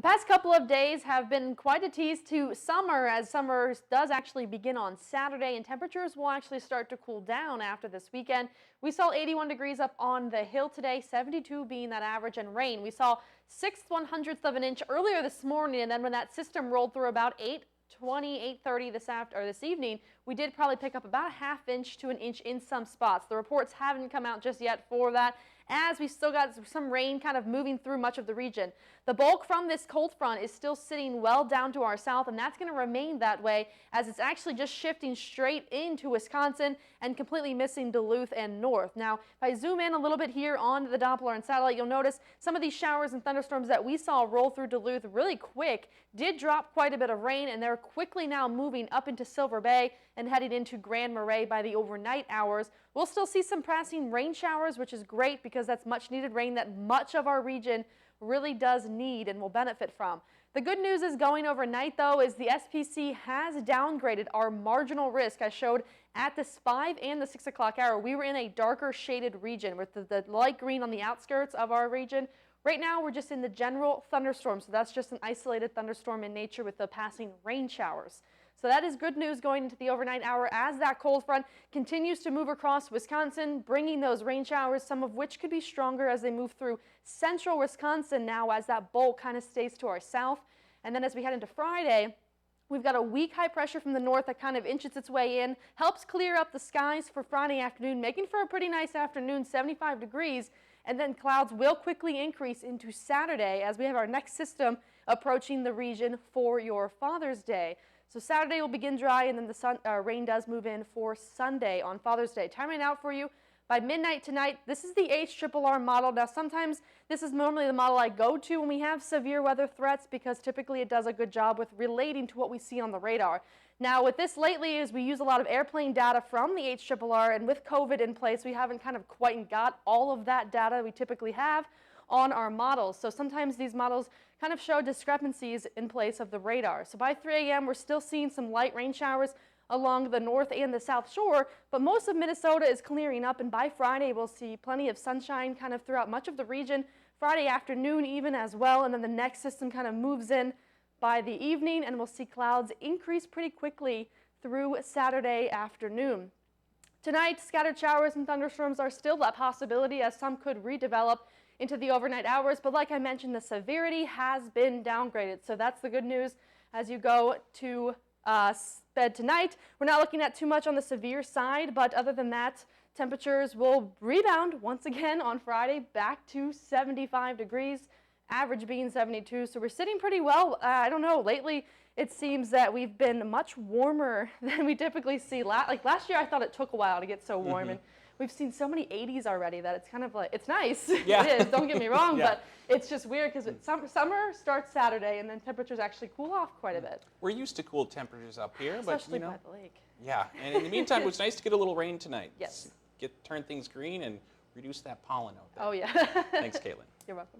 The past couple of days have been quite a tease to summer, as summer does actually begin on Saturday, and temperatures will actually start to cool down after this weekend. We saw 81 degrees up on the hill today, 72 being that average, and rain. We saw 6/100th of an inch earlier this morning, and then when that system rolled through about 8:20, 8:30 this evening, we did probably pick up about a ½ inch to an inch in some spots. The reports haven't come out just yet for that, as we still got some rain kind of moving through much of the region. The bulk from this cold front is still sitting well down to our south, and that's going to remain that way as it's actually just shifting straight into Wisconsin and completely missing Duluth and north. Now, if I zoom in a little bit here on the Doppler and satellite, you'll notice some of these showers and thunderstorms that we saw roll through Duluth really quick did drop quite a bit of rain, and they're quickly now moving up into Silver Bay and heading into Grand Marais by the overnight hours. We'll still see some passing rain showers, which is great because that's much needed rain that much of our region really does need and will benefit from. The good news is going overnight, though, is the SPC has downgraded our marginal risk. I showed at this 5 and the 6 o'clock hour, we were in a darker shaded region with the light green on the outskirts of our region. Right now, we're just in the general thunderstorm, so that's just an isolated thunderstorm in nature with the passing rain showers. So that is good news going into the overnight hour as that cold front continues to move across Wisconsin, bringing those rain showers, some of which could be stronger as they move through central Wisconsin now as that bulk kind of stays to our south. And then as we head into Friday, we've got a weak high pressure from the north that kind of inches its way in, helps clear up the skies for Friday afternoon, making for a pretty nice afternoon, 75 degrees. And then clouds will quickly increase into Saturday as we have our next system approaching the region for your Father's Day. So Saturday will begin dry, and then the rain does move in for Sunday on Father's Day. Timing out for you by midnight tonight. This is the HRRR model. Now, sometimes this is normally the model I go to when we have severe weather threats because typically it does a good job with relating to what we see on the radar. Now, with this lately is we use a lot of airplane data from the HRRR, and with COVID in place, we haven't kind of quite got all of that data we typically have on our models. So sometimes these models kind of show discrepancies in place of the radar. So by 3 a.m., we're still seeing some light rain showers along the north and the south shore, but most of Minnesota is clearing up, and by Friday, we'll see plenty of sunshine kind of throughout much of the region, Friday afternoon even as well, and then the next system kind of moves in by the evening, and we'll see clouds increase pretty quickly through Saturday afternoon. Tonight, scattered showers and thunderstorms are still a possibility as some could redevelop into the overnight hours, but like I mentioned, the severity has been downgraded. So that's the good news as you go to bed tonight. We're not looking at too much on the severe side, but other than that, temperatures will rebound once again on Friday back to 75 degrees, average being 72. So we're sitting pretty well. I don't know, lately it seems that we've been much warmer than we typically see. Like last year, I thought it took a while to get so warm, and we've seen so many 80s already that it's kind of like, it's nice. Yeah. It is, don't get me wrong, Yeah. but it's just weird because summer starts Saturday and then temperatures actually cool off quite a bit. We're used to cool temperatures up here, Especially but by the lake. yeah. And in the meantime, it's nice to get a little rain tonight. Yes. Turn things green and reduce that pollen out there. Oh yeah. Thanks, Caitlin. You're welcome.